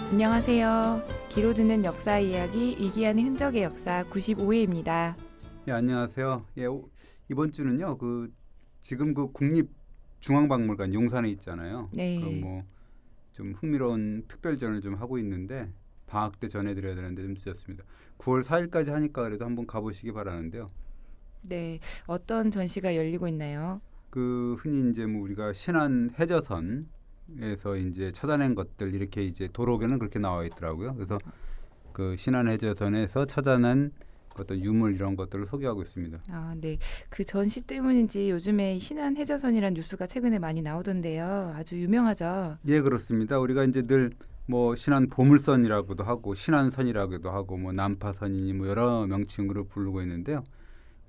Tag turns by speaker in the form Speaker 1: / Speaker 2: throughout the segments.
Speaker 1: 안녕하세요. 귀로 듣는 역사 이야기 이기하는 흔적의 역사 95회입니다.
Speaker 2: 예, 안녕하세요. 이번 주는요. 지금 국립중앙박물관 용산에 있잖아요.
Speaker 1: 네.
Speaker 2: 좀 흥미로운 특별전을 좀 하고 있는데 방학 때 전해드려야 되는데 좀 늦었습니다. 9월 4일까지 하니까 그래도 한번 가보시기 바라는데요.
Speaker 1: 네. 어떤 전시가 열리고 있나요?
Speaker 2: 흔히 이제 우리가 신안 해저선에서 이제 찾아낸 것들 이렇게 이제 도록에는 그렇게 나와 있더라고요. 그래서 그 신안 해저선에서 찾아낸 어떤 유물 이런 것들을 소개하고 있습니다.
Speaker 1: 아, 네. 그 전시 때문인지 요즘에 신안 해저선이란 뉴스가 최근에 많이 나오던데요. 아주 유명하죠.
Speaker 2: 예, 그렇습니다. 우리가 이제 늘 신안 보물선이라고도 하고 신안선이라고도 하고 난파선이니 여러 명칭으로 부르고 있는데요.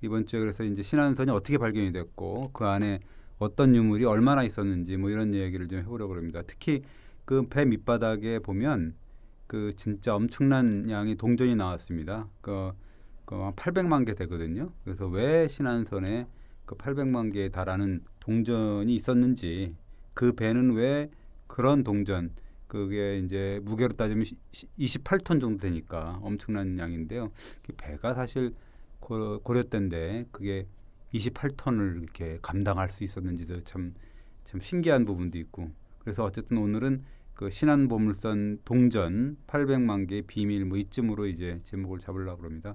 Speaker 2: 이번 주에 그래서 이제 신안선이 어떻게 발견이 됐고 그 안에 어떤 유물이 얼마나 있었는지 이런 얘기를 좀 해보려고 합니다. 특히 그 배 밑바닥에 보면 그 진짜 엄청난 양의 동전이 나왔습니다. 한 800만 개 되거든요. 그래서 왜 신안선에 그 800만 개에 달하는 동전이 있었는지, 그 배는 왜 그런 동전, 그게 이제 무게로 따지면 28톤 정도 되니까 엄청난 양인데요. 그 배가 사실 고려 때인데 그게 28톤을 이렇게 감당할 수 있었는지도 참 신기한 부분도 있고. 그래서 어쨌든 오늘은 그 신안보물선 동전 800만 개의 비밀 이쯤으로 이제 제목을 잡으려고 합니다.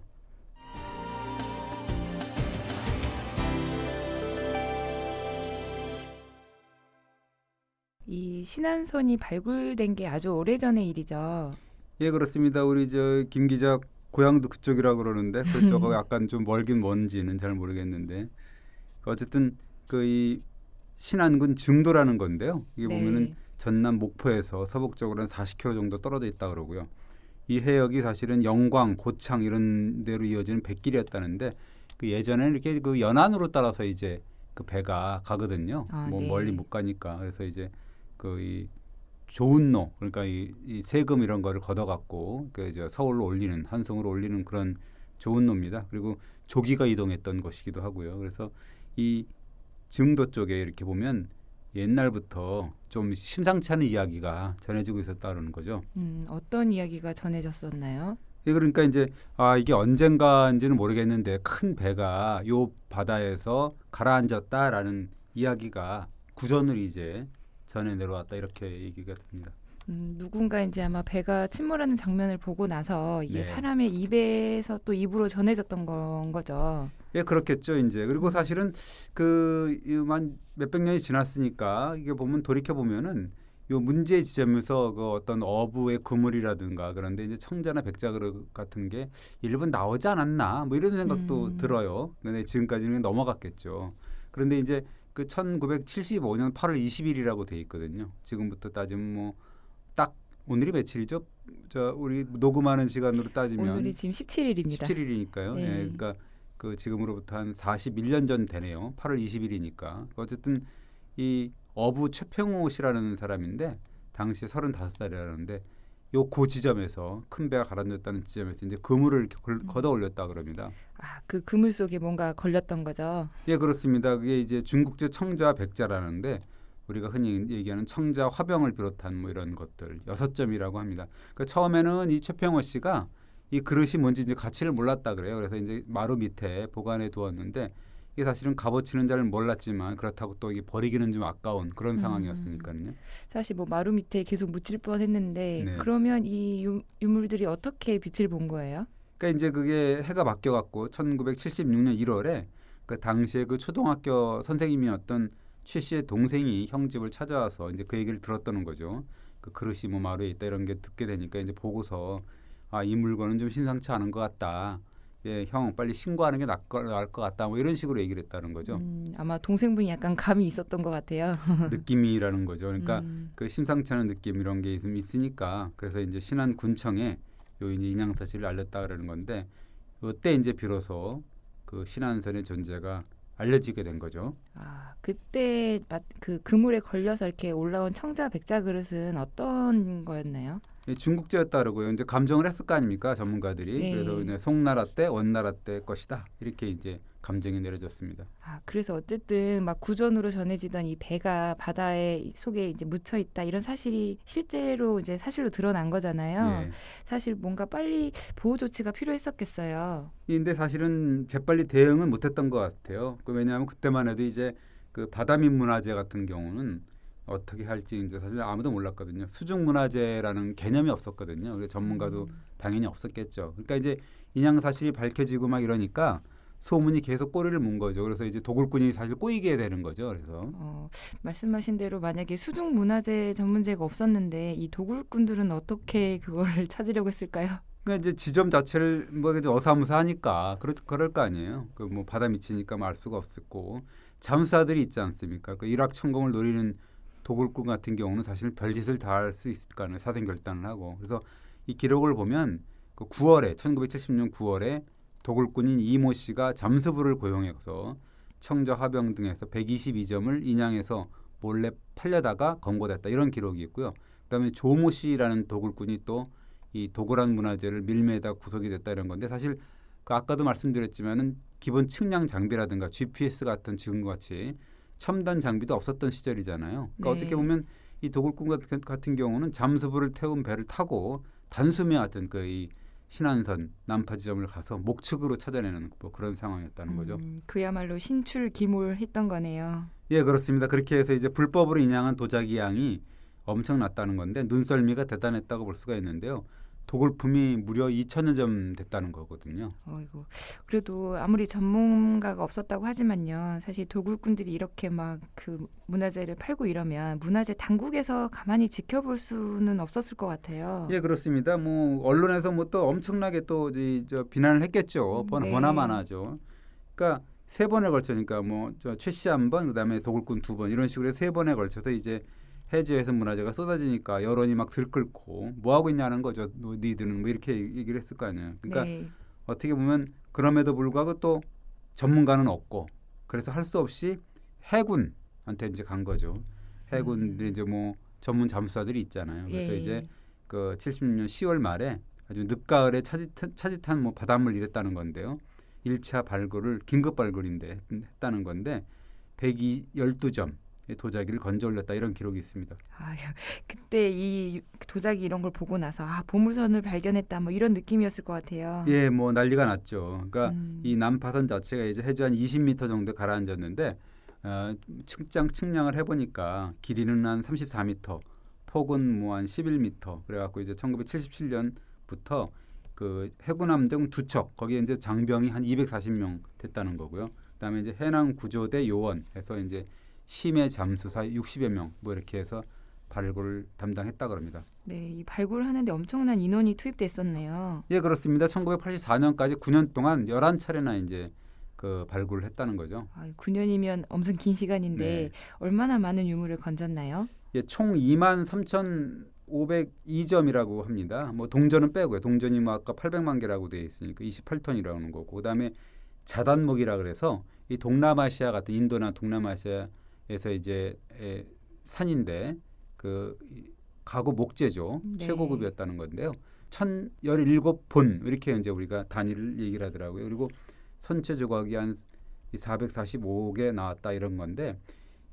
Speaker 1: 이 신안선이 발굴된 게 아주 오래전의 일이죠.
Speaker 2: 예, 그렇습니다. 우리 김 기자 고향도 그쪽이라고 그러는데 그쪽하고 약간 좀 멀긴 먼지는 잘 모르겠는데 어쨌든 이 신안군 증도라는 건데요. 이게
Speaker 1: 네.
Speaker 2: 보면은 전남 목포에서 서북쪽으로 한 40km 정도 떨어져 있다 그러고요. 이 해역이 사실은 영광, 고창 이런 데로 이어지는 백길이었다는데 그 예전에는 이렇게 그 연안으로 따라서 이제 그 배가 가거든요.
Speaker 1: 아, 네.
Speaker 2: 멀리 못 가니까. 그래서 이제 이 좋은 노, 그러니까 이 세금 이런 거를 걷어갖고 서울로 올리는, 한성으로 올리는 그런 좋은 노입니다. 그리고 조기가 이동했던 것이기도 하고요. 그래서 이 증도 쪽에 이렇게 보면 옛날부터 좀 심상치 않은 이야기가 전해지고 있었다는 거죠.
Speaker 1: 어떤 이야기가 전해졌었나요?
Speaker 2: 예, 그러니까 이제 이게 언젠가인지는 모르겠는데 큰 배가 요 바다에서 가라앉았다라는 이야기가 구전을 이제 전해 내려왔다 이렇게 얘기가 됩니다.
Speaker 1: 누군가 이제 아마 배가 침몰하는 장면을 보고 나서 이게
Speaker 2: 네.
Speaker 1: 사람의 입에서 또 입으로 전해졌던 건 거죠.
Speaker 2: 예, 그렇겠죠, 이제. 그리고 사실은 만 몇백 년이 지났으니까 이게 돌이켜 보면은 요 문제의 지점에서 그 어떤 어부의 그물이라든가 그런데 이제 청자나 백자 그릇 같은 게 일부 나오지 않았나 이런 생각도 들어요. 근데 지금까지는 넘어갔겠죠. 그런데 이제 그 1975년 8월 20일이라고 돼 있거든요. 지금부터 따지면 딱 오늘이 며칠이죠? 우리 녹음하는 시간으로 따지면
Speaker 1: 오늘이 지금 17일입니다.
Speaker 2: 17일이니까요.
Speaker 1: 네.
Speaker 2: 예, 그러니까 지금으로부터 한 41년 전 되네요. 8월 20일이니까. 어쨌든 이 어부 최평호 씨라는 사람인데 당시에 35살이라는데 요 지점에서 큰 배가 가라앉았다는 지점에서 이제 그물을 이렇게 걷어 올렸다 그럽니다.
Speaker 1: 아, 그 그물 속에 뭔가 걸렸던 거죠.
Speaker 2: 예, 그렇습니다. 그게 이제 중국제 청자 백자라는데 우리가 흔히 얘기하는 청자 화병을 비롯한 이런 것들 6점이라고 합니다. 그러니까 처음에는 이 최평호 씨가 이 그릇이 뭔지 이제 가치를 몰랐다 그래요. 그래서 이제 마루 밑에 보관해 두었는데 이게 사실은 값어치는 잘 몰랐지만 그렇다고 또 이게 버리기는 좀 아까운 그런 상황이었으니까요.
Speaker 1: 사실 마루 밑에 계속 묻힐 뻔했는데
Speaker 2: 네.
Speaker 1: 그러면 이 유물들이 어떻게 빛을 본 거예요?
Speaker 2: 그러니까 이제 그게 해가 바뀌어갖고 1976년 1월에 그 당시에 그 초등학교 선생님이었던 최 씨의 동생이 형 집을 찾아와서 이제 그 얘기를 들었다는 거죠. 그 그릇이 마루에 있다 이런 게 듣게 되니까 이제 보고서 이 물건은 좀 심상치 않은 것 같다. 예, 형 빨리 신고하는 게 나을 것 같다. 이런 식으로 얘기를 했다는 거죠.
Speaker 1: 아마 동생분이 약간 감이 있었던 것 같아요.
Speaker 2: 느낌이라는 거죠. 그러니까 그 심상치 않은 느낌 이런 게 있으니까 그래서 이제 신안군청에 이제 인양 사실을 알렸다 그러는 건데 이때 이제 비로소 그 신안선의 존재가 알려지게 된 거죠.
Speaker 1: 아, 그때 그 그물에 걸려서 이렇게 올라온 청자 백자 그릇은 어떤 거였나요?
Speaker 2: 예, 중국제였다 그러고요. 이제 감정을 했을 거 아닙니까 전문가들이.
Speaker 1: 네.
Speaker 2: 그래서 이제 송나라 때 원나라 때 것이다 이렇게 이제 감정이 내려졌습니다.
Speaker 1: 아, 그래서 어쨌든 막 구전으로 전해지던 이 배가 바다에 속에 이제 묻혀 있다 이런 사실이 실제로 이제 사실로 드러난 거잖아요.
Speaker 2: 예.
Speaker 1: 사실 뭔가 빨리 보호 조치가 필요했었겠어요.
Speaker 2: 근데 사실은 재빨리 대응은 못했던 것 같아요. 왜냐하면 그때만 해도 이제 그 바다민 문화재 같은 경우는 어떻게 할지 이제 사실 아무도 몰랐거든요. 수중 문화재라는 개념이 없었거든요. 그래서 전문가도 당연히 없었겠죠. 그러니까 이제 인양 사실이 밝혀지고 막 이러니까 소문이 계속 꼬리를 문 거죠. 그래서 이제 도굴꾼이 사실 꼬이게 되는 거죠. 그래서
Speaker 1: 말씀하신 대로 만약에 수중 문화재 전문제가 없었는데 이 도굴꾼들은 어떻게 그거를 찾으려고 했을까요?
Speaker 2: 그러니까 이제 지점 자체를 뭐 그래도 어사무사하니까 그럴 거 아니에요. 그 뭐 바다 밑이니까 뭐 알 수가 없었고 잠수사들이 있지 않습니까? 그 일확천공을 노리는 도굴꾼 같은 경우는 사실 별짓을 다 할 수 있을 거 아니에요. 사생결단을 하고. 그래서 이 기록을 보면 그 9월에 1970년 9월에 도굴꾼인 이모 씨가 잠수부를 고용해서 청저 하병 등에서 122점을 인양해서 몰래 팔려다가 검거됐다 이런 기록이 있고요. 그다음에 조모 씨라는 도굴꾼이 또 이 도굴한 문화재를 밀매에다 구속이 됐다 이런 건데 사실 그 아까도 말씀드렸지만은 기본 측량 장비라든가 GPS 같은 지금과 같이 첨단 장비도 없었던 시절이잖아요. 그러니까
Speaker 1: 네.
Speaker 2: 어떻게 보면 이 도굴꾼 같은 경우는 잠수부를 태운 배를 타고 단숨에 하여튼 그 이 신안선 난파 지점을 가서 목축으로 찾아내는 뭐 그런 상황이었다는 거죠.
Speaker 1: 그야말로 신출기몰했던 거네요.
Speaker 2: 예, 그렇습니다. 그렇게 해서 이제 불법으로 인양한 도자기 양이 엄청났다는 건데 눈썰미가 대단했다고 볼 수가 있는데요. 도굴품이 무려 2,000여 점 됐다는 거거든요.
Speaker 1: 어이구. 그래도 아무리 전문가가 없었다고 하지만요. 사실 도굴꾼들이 이렇게 막 그 문화재를 팔고 이러면 문화재 당국에서 가만히 지켜볼 수는 없었을 것 같아요.
Speaker 2: 예, 그렇습니다. 뭐 언론에서 뭐 또 엄청나게 또 저 비난을 했겠죠.
Speaker 1: 네.
Speaker 2: 보나마나죠. 그러니까 세 번에 걸쳐니까 뭐 저 최 씨 한 번, 그다음에 도굴꾼 두 번 이런 식으로 세 번에 걸쳐서 이제 해저에서 문화재가 쏟아지니까 여론이 막 들끓고 뭐 하고 있냐는 거죠. 너희들은 뭐 이렇게 얘기를 했을 거 아니에요. 그러니까
Speaker 1: 네.
Speaker 2: 어떻게 보면 그럼에도 불구하고 또 전문가는 없고 그래서 할 수 없이 해군한테 이제 간 거죠. 해군들이 이제 뭐 전문 잠수사들이 있잖아요. 그래서
Speaker 1: 예.
Speaker 2: 이제 그 70년 10월 말에 아주 늦가을에 차짓한 뭐 바닷물 일했다는 건데요. 1차 발굴을 긴급 발굴인데 했다는 건데 112점 도자기를 건져 올렸다 이런 기록이 있습니다.
Speaker 1: 아유, 그때 이 도자기 이런 걸 보고 나서 보물선을 발견했다 뭐 이런 느낌이었을 것 같아요.
Speaker 2: 예, 뭐 난리가 났죠. 그러니까
Speaker 1: 음.
Speaker 2: 이 난파선 자체가 이제 해저 한 20m 정도 가라앉았는데 측량을 해보니까 길이는 한 34m, 폭은 뭐 한 11m. 그래갖고 이제 1977년부터 그 해군함정 두 척 거기에 이제 장병이 한 240명 됐다는 거고요. 그다음에 이제 해남 구조대 요원해서 이제 심해 잠수사 60여 명 뭐 이렇게 해서 발굴을 담당했다 그럽니다.
Speaker 1: 네, 이 발굴하는데 엄청난 인원이 투입됐었네요.
Speaker 2: 예, 그렇습니다. 1984년까지 9년 동안 11차례나 이제 그 발굴을 했다는 거죠.
Speaker 1: 9년이면 엄청 긴 시간인데
Speaker 2: 네.
Speaker 1: 얼마나 많은 유물을 건졌나요?
Speaker 2: 예, 총 23,502점이라고 합니다. 뭐 동전은 빼고요. 동전이 뭐 아까 800만 개라고 되어 있으니까 28톤이라는 거고. 그다음에 자단목이라 그래서 이 동남아시아 같은 인도나 동남아시아에서 이제 산인데 그 가구 목재죠.
Speaker 1: 네.
Speaker 2: 최고급이었다는 건데요. 1,017본 이렇게 이제 우리가 단위를 얘기를 하더라고요. 그리고 선체 조각이 한 445개 나왔다 이런 건데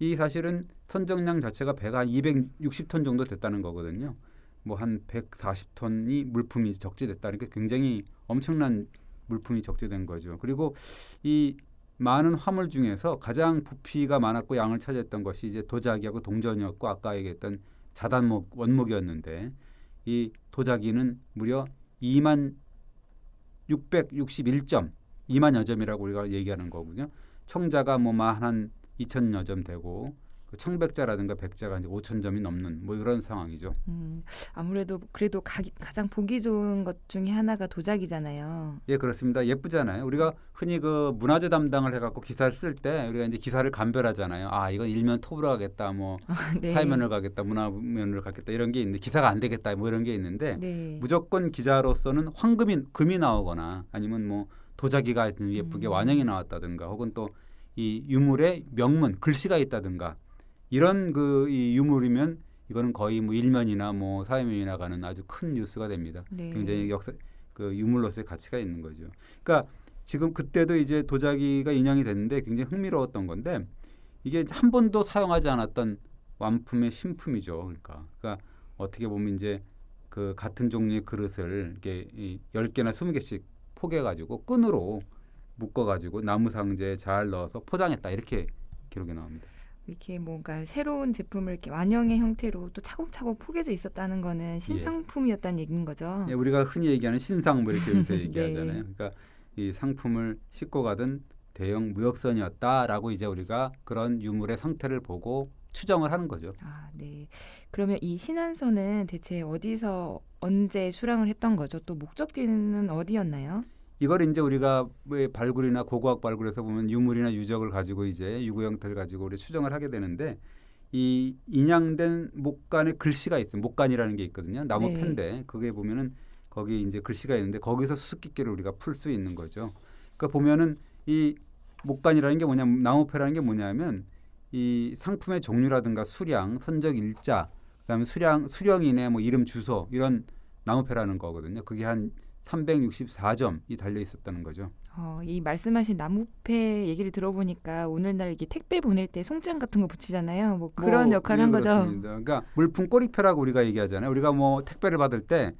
Speaker 2: 이 사실은 선정량 자체가 배가 260톤 정도 됐다는 거거든요. 뭐 한 140톤이 물품이 적재됐다. 그러니까 굉장히 엄청난 물품이 적재된 거죠. 그리고 이 많은 화물 중에서 가장 부피가 많았고 양을 차지했던 것이 이제 도자기하고 동전이었고 아까 얘기했던 자단목 원목이었는데 이 도자기는 무려 2만 661점, 2만여 점이라고 우리가 얘기하는 거군요. 청자가 뭐 한 2천여 점 되고 그 청백자라든가 백자가 이제 5천 점이 넘는 뭐 이런 상황이죠.
Speaker 1: 아무래도 그래도 가장 보기 좋은 것 중에 하나가 도자기잖아요.
Speaker 2: 예, 그렇습니다. 예쁘잖아요. 우리가 흔히 그 문화재 담당을 해갖고 기사를 쓸 때 우리가 이제 기사를 감별하잖아요. 아, 이건 일면 톱으로 가겠다, 뭐
Speaker 1: 네.
Speaker 2: 사회면을 가겠다, 문화면을 가겠다 이런 게 있는데 기사가 안 되겠다, 뭐 이런 게 있는데
Speaker 1: 네.
Speaker 2: 무조건 기자로서는 금이 나오거나 아니면 뭐 도자기가 예쁘게 완형이 나왔다든가 혹은 또 이 유물에 명문 글씨가 있다든가 이런 그 이 유물이면 이거는 거의 뭐 일면이나 뭐 사회면이나 가는 아주 큰 뉴스가 됩니다.
Speaker 1: 네.
Speaker 2: 굉장히 그 유물로서의 가치가 있는 거죠. 그러니까 지금 그때도 이제 도자기가 인양이 됐는데 굉장히 흥미로웠던 건데 이게 한 번도 사용하지 않았던 완품의 신품이죠. 그러니까 어떻게 보면 이제 그 같은 종류의 그릇을 이렇게 10개나 20개씩 포개가지고 끈으로 묶어가지고 나무 상자에 잘 넣어서 포장했다 이렇게 기록이 나옵니다.
Speaker 1: 이렇게 뭔가 새로운 제품을 이렇게 완형의 형태로 또 차곡차곡 포개져 있었다는 거는 신상품이었다는 얘기인 거죠.
Speaker 2: 예, 우리가 흔히 얘기하는 신상 뭐 이렇게 요새
Speaker 1: 네.
Speaker 2: 얘기하잖아요. 그러니까 이 상품을 싣고 가던 대형 무역선이었다라고 이제 우리가 그런 유물의 상태를 보고 추정을 하는 거죠.
Speaker 1: 아, 네. 그러면 이 신안선은 대체 어디서 언제 출항을 했던 거죠? 또 목적지는 어디였나요?
Speaker 2: 이걸 이제 우리가 왜 발굴이나 고고학 발굴에서 보면 유물이나 유적을 가지고 이제 유구 형태를 가지고 우리 추정을 하게 되는데 이 인양된 목간에 글씨가 있어요. 목간이라는 게 있거든요. 나무
Speaker 1: 네.
Speaker 2: 펜데 그게 보면은 거기 이제 글씨가 있는데 거기서 수수께끼를 우리가 풀 수 있는 거죠. 그러니까 보면은 이 목간이라는 게 뭐냐면 나무패라는 게 뭐냐면 이 상품의 종류라든가 수량, 선적 일자, 그다음에 수령인의 뭐 이름 주소 이런 나무패라는 거거든요. 그게 한 364점이 달려 있었다는 거죠.
Speaker 1: 이 말씀하신 나무패 얘기를 들어보니까 오늘날 이게 택배 보낼 때 송장 같은 거 붙이잖아요. 뭐 그런 역할을 한 거죠.
Speaker 2: 그렇습니다. 그러니까 물품 꼬리표라고 우리가 얘기하잖아요. 우리가 뭐 택배를 받을 때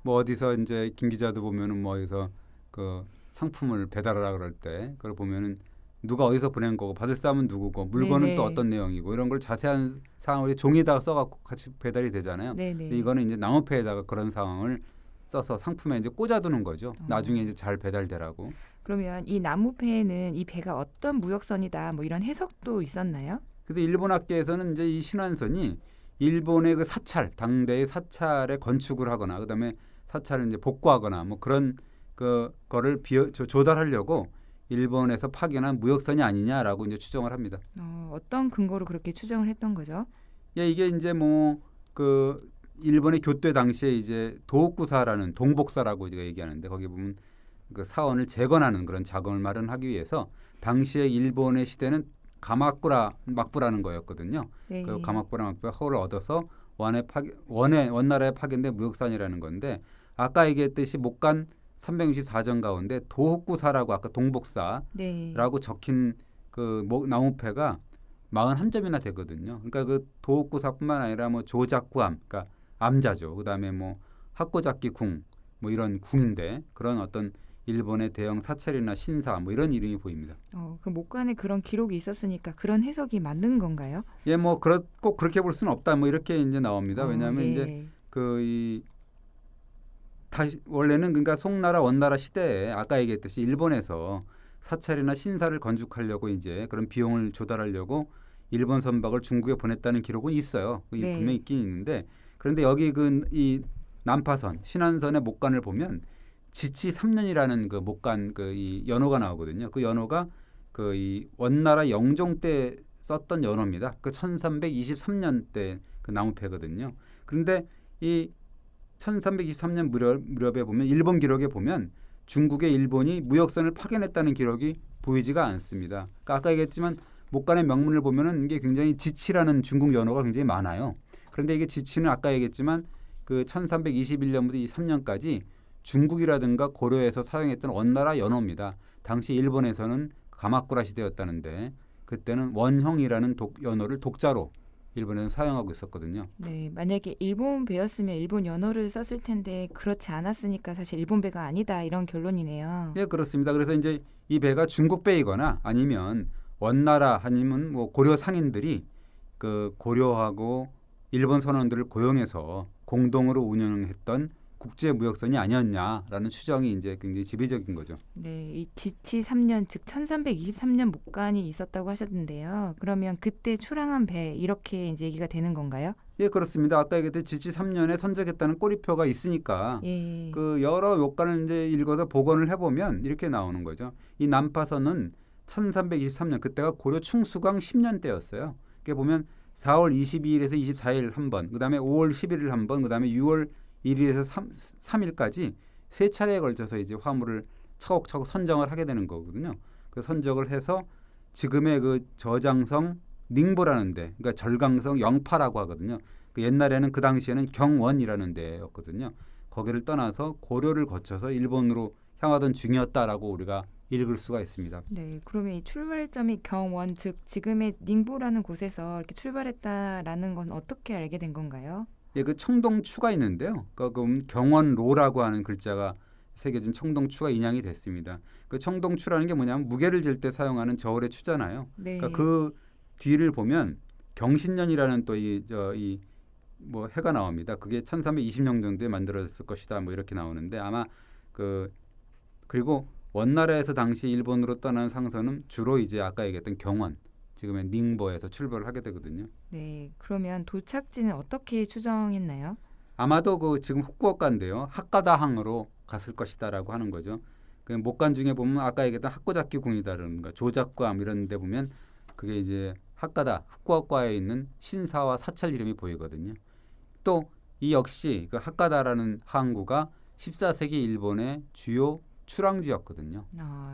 Speaker 2: 뭐 어디서 이제 김 기자도 보면은 뭐 어디서 그 상품을 배달하라 그럴 때 그걸 보면은 누가 어디서 보낸 거고 받을 사람은 누구고 물건은
Speaker 1: 네네.
Speaker 2: 또 어떤 내용이고 이런 걸 자세한 사항을 종이에다가 써갖고 같이 배달이 되잖아요.
Speaker 1: 네네.
Speaker 2: 근데 이거는 이제 나무패에다가 그런 상황을 써서 상품에 이제 꽂아두는 거죠. 나중에 이제 잘 배달되라고.
Speaker 1: 그러면 이 나무패에는 이 배가 어떤 무역선이다 뭐 이런 해석도 있었나요?
Speaker 2: 그래서 일본 학계에서는 이제 이 신안선이 일본의 그 사찰, 당대의 사찰에 건축을 하거나 그다음에 사찰을 이제 복구하거나 뭐 그런 거를 조달하려고 일본에서 파견한 무역선이 아니냐라고 이제 추정을 합니다.
Speaker 1: 어떤 근거로 그렇게 추정을 했던 거죠?
Speaker 2: 예, 이게 이제 뭐 그 일본의 교토 당시에 이제 도옥구사라는 동복사라고 우리가 얘기하는데 거기 보면 그 사원을 재건하는 그런 자금을 마련하기 위해서 당시에 일본의 시대는 막부라는 거였거든요.
Speaker 1: 네.
Speaker 2: 그 막부가 허를 얻어서 원나라에 파견된 무역선이라는 건데 아까 얘기했듯이 목간 364점 가운데 도옥구사라고 아까 동복사라고
Speaker 1: 네.
Speaker 2: 적힌 그 나무패가 41점이나 되거든요. 그러니까 그 도옥구사뿐만 아니라 뭐 조작구암, 그러니까 암자죠. 그다음에 뭐 학고잡기 궁, 뭐 이런 궁인데 그런 어떤 일본의 대형 사찰이나 신사 뭐 이런 이름이 보입니다.
Speaker 1: 그 목간에 그런 기록이 있었으니까 그런 해석이 맞는 건가요?
Speaker 2: 예, 뭐 꼭 그렇게 볼 수는 없다. 뭐 이렇게 이제 나옵니다. 왜냐하면
Speaker 1: 예.
Speaker 2: 이제 다시 원래는 그러니까 송나라 원나라 시대에 아까 얘기했듯이 일본에서 사찰이나 신사를 건축하려고 이제 그런 비용을 조달하려고 일본 선박을 중국에 보냈다는 기록은 있어요.
Speaker 1: 네.
Speaker 2: 분명히 있긴 있는데 그런데 여기 이 난파선 신안선의 목간을 보면 지치 3년이라는 그 목간 이 연호가 나오거든요. 그 연호가 이 원나라 영종 때 썼던 연호입니다. 그 1323년 때 그 나무패거든요. 그런데 이 1323년 무렵에 보면 일본 기록에 보면 중국에 일본이 무역선을 파견했다는 기록이 보이지가 않습니다. 그러니까 아까 얘기했지만 목간의 명문을 보면은 이게 굉장히 지치라는 중국 연호가 굉장히 많아요. 그런데 이게 지치는 아까 얘기했지만 그 1321년부터 23년까지 중국이라든가 고려에서 사용했던 원나라 연호입니다. 당시 일본에서는 가마쿠라 시대였다는데 그때는 원형이라는 연호를 독자로 일본에는 사용하고 있었거든요.
Speaker 1: 네, 만약에 일본 배였으면 일본 연어를 썼을 텐데 그렇지 않았으니까 사실 일본 배가 아니다 이런 결론이네요.
Speaker 2: 예, 그렇습니다. 그래서 이제 이 배가 중국 배이거나 아니면 원나라 아니면 뭐 고려 상인들이 그 고려하고 일본 선원들을 고용해서 공동으로 운영했던 국제 무역선이 아니었냐라는 추정이 이제 굉장히 지배적인 거죠.
Speaker 1: 네, 이 지치 3년 즉 1323년 목간이 있었다고 하셨는데요. 그러면 그때 출항한 배 이렇게 이제 얘기가 되는 건가요?
Speaker 2: 예, 그렇습니다. 아까 얘기했듯이 지치 3년에 선적했다는 꼬리표가 있으니까
Speaker 1: 예.
Speaker 2: 그 여러 목간을 이제 읽어서 복원을 해보면 이렇게 나오는 거죠. 이 난파선은 1323년 그때가 고려 충수강 10년 때였어요. 이렇게 보면 4월 22일에서 24일 한 번, 그다음에 5월 11일 한 번, 그다음에 6월 1일에서 3일까지 세 차례에 걸쳐서 이제 화물을 차곡차곡 선정을 하게 되는 거거든요. 그 선적을 해서 지금의 그 저장성 닝보라는 데, 그러니까 절강성 영파라고 하거든요. 그 옛날에는 그 당시에는 경원이라는 데였거든요. 거기를 떠나서 고려를 거쳐서 일본으로 향하던 중이었다라고 우리가 읽을 수가 있습니다.
Speaker 1: 네, 그러면 이 출발점이 경원, 즉 지금의 닝보라는 곳에서 이렇게 출발했다라는 건 어떻게 알게 된 건가요?
Speaker 2: 예, 그 청동추가 있는데요. 그럼 경원로라고 하는 글자가 새겨진 청동추가 인양이 됐습니다. 그 청동추라는 게 뭐냐면 무게를 잴 때 사용하는 저울의 추잖아요.
Speaker 1: 네,
Speaker 2: 그러니까 그 뒤를 보면 경신년이라는 또 이 뭐 해가 나옵니다. 그게 1320년 정도에 만들어졌을 것이다. 뭐 이렇게 나오는데 아마 그리고 원나라에서 당시 일본으로 떠난 상선은 주로 이제 아까 얘기했던 경원, 지금의 닝보에서 출발을 하게 되거든요.
Speaker 1: 네, 그러면 도착지는 어떻게 추정했나요?
Speaker 2: 아마도 그 지금 후쿠오카인데요. 하카다항으로 갔을 것이다라고 하는 거죠. 그 목간 중에 보면 아까 얘기했던 하코자키 궁이다라든가 조작과암 이런 데 보면 그게 이제 하카다, 후쿠오카에 있는 신사와 사찰 이름이 보이거든요. 또 이 역시 그 하카다라는 항구가 14세기 일본의 주요 출항지였거든요.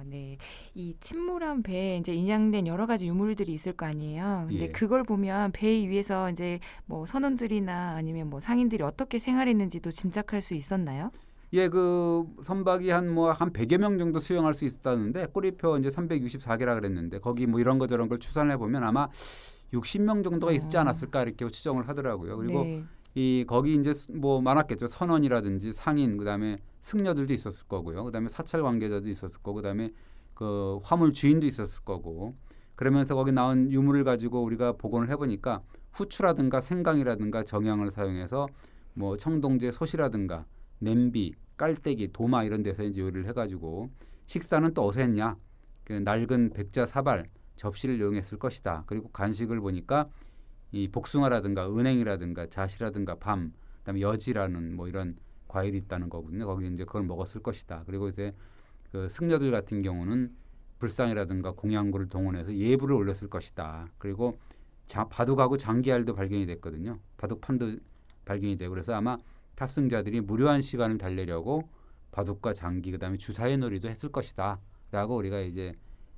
Speaker 1: 네. 이 침몰한 배에 이제 인양된 여러 가지 유물들이 있을 거 아니에요. 근데
Speaker 2: 예.
Speaker 1: 그걸 보면 배 위에서 이제 뭐 선원들이나 아니면 뭐 상인들이 어떻게 생활했는지도 짐작할 수 있었나요?
Speaker 2: 예, 그 선박이 한 100여 명 정도 수용할 수 있었다는데 꼬리표 이제 364개라 그랬는데 거기 뭐 이런 거 저런 걸 추산해 보면 아마 60명 정도가 있지 않았을까 이렇게 추정을 하더라고요. 그리고
Speaker 1: 네.
Speaker 2: 이 거기 이제 뭐 많았겠죠. 선원이라든지 상인, 그다음에 승려들도 있었을 거고요. 그다음에 사찰 관계자도 있었을 거고, 그다음에 그 화물 주인도 있었을 거고. 그러면서 거기 나온 유물을 가지고 우리가 복원을 해보니까 후추라든가 생강이라든가 정향을 사용해서 뭐 청동제 솥이라든가 냄비, 깔때기, 도마 이런 데서 이제 요리를 해가지고 식사는 또 어디서 했냐? 그 낡은 백자 사발 접시를 이용했을 것이다. 그리고 간식을 보니까 이 복숭아라든가 은행이라든가 잣이라든가 밤, 그다음에 여지라는 뭐 이런 과일이 있다는 거거든요. 거기 이제 그걸 먹었을 것이다. 그리고 이제 그 승려들 같은 경우는 불상이라든가 공양구를 동원해서 예불을 올렸을 것이다. 그리고 바둑하고 장기알도 발견이 됐거든요. 바둑판도 발견이 되고 그래서 아마 탑승자들이 무료한 시간을 달래려고 바둑과 장기 그다음에 주사위 놀이도 했을 것이다라고 우리가 이제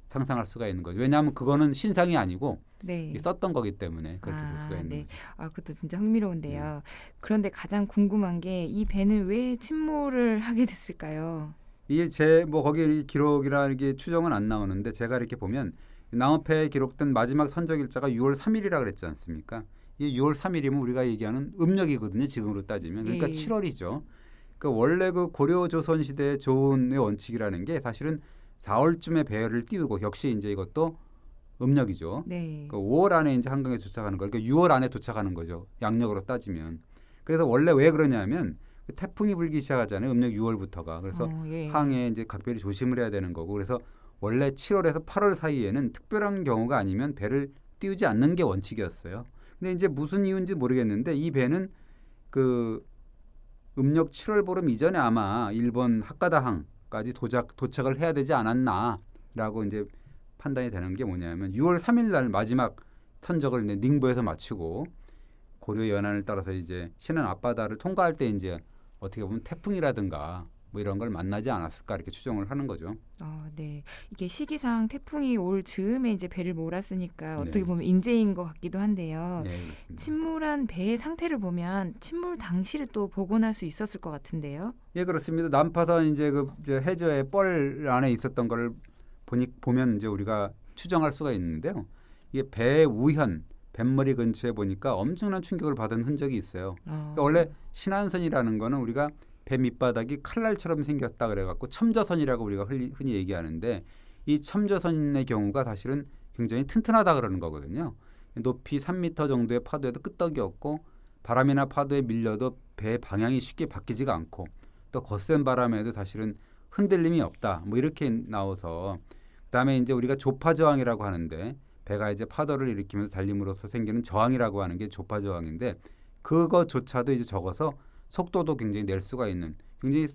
Speaker 2: 상상할 수가 있는 거죠. 왜냐하면 그거는 신상이 아니고
Speaker 1: 네.
Speaker 2: 썼던 거기 때문에 그렇게 볼 수가 있는
Speaker 1: 네.
Speaker 2: 거죠.
Speaker 1: 그것도 진짜 흥미로운데요. 그런데 가장 궁금한 게 이 배는 왜 침몰을 하게 됐을까요?
Speaker 2: 이게 제 뭐 거기 기록이라 이게 추정은 안 나오는데 제가 이렇게 보면 낭어패에 기록된 마지막 선적 일자가 6월 3일이라 그랬지 않습니까? 이 6월 3일이면 우리가 얘기하는 음력이거든요. 지금으로 따지면. 그러니까
Speaker 1: 예.
Speaker 2: 7월이죠. 그러니까 원래 그 고려 조선 시대의 조운의 원칙이라는 게 사실은 4월쯤에 배를 띄우고 역시 이제 이것도 음력이죠.
Speaker 1: 네.
Speaker 2: 그 5월 안에 이제 한강에 도착하는 거. 그러니까 6월 안에 도착하는 거죠. 양력으로 따지면. 그래서 원래 왜 그러냐면 그 태풍이 불기 시작하잖아요. 음력 6월부터가. 그래서
Speaker 1: 예.
Speaker 2: 항해 이제 각별히 조심을 해야 되는 거고. 그래서 원래 7월에서 8월 사이에는 특별한 경우가 아니면 배를 띄우지 않는 게 원칙이었어요. 근데 이제 무슨 이유인지 모르겠는데 이 배는 그 음력 7월 보름 이전에 아마 일본 하카다항까지 도착을 해야 되지 않았나라고 이제 판단이 되는 게 뭐냐면 6월 3일 날 마지막 선적을 닝보에서 마치고 고려 연안을 따라서 이제 신안 앞바다를 통과할 때 이제 어떻게 보면 태풍이라든가 뭐 이런 걸 만나지 않았을까 이렇게 추정을 하는 거죠.
Speaker 1: 네. 이게 시기상 태풍이 올 즈음에 이제 배를 몰았으니까 어떻게
Speaker 2: 네.
Speaker 1: 보면 인재인 것 같기도 한데요.
Speaker 2: 네, 그렇습니다.
Speaker 1: 침몰한 배의 상태를 보면 침몰 당시를 또 복원할 수 있었을 것 같은데요.
Speaker 2: 예, 그렇습니다. 난파선 이제 이제 해저의 뻘 안에 있었던 거를 보면 이제 우리가 추정할 수가 있는데요. 이게 배의 우현, 뱃머리 근처에 보니까 엄청난 충격을 받은 흔적이 있어요. 그러니까 원래 신안선이라는 거는 우리가 배 밑바닥이 칼날처럼 생겼다 그래갖고 첨저선이라고 우리가 흔히 얘기하는데 이 첨저선의 경우가 사실은 굉장히 튼튼하다 그러는 거거든요. 높이 3m 정도의 파도에도 끄떡이 없고 바람이나 파도에 밀려도 배 방향이 쉽게 바뀌지가 않고 또 거센 바람에도 사실은 흔들림이 없다. 뭐 이렇게 나와서 그다음에 이제 우리가 조파저항이라고 하는데 배가 이제 파도를 일으키면서 달림으로써 생기는 저항이라고 하는 게 조파저항인데 그거조차도 이제 적어서 속도도 굉장히 낼 수가 있는 굉장히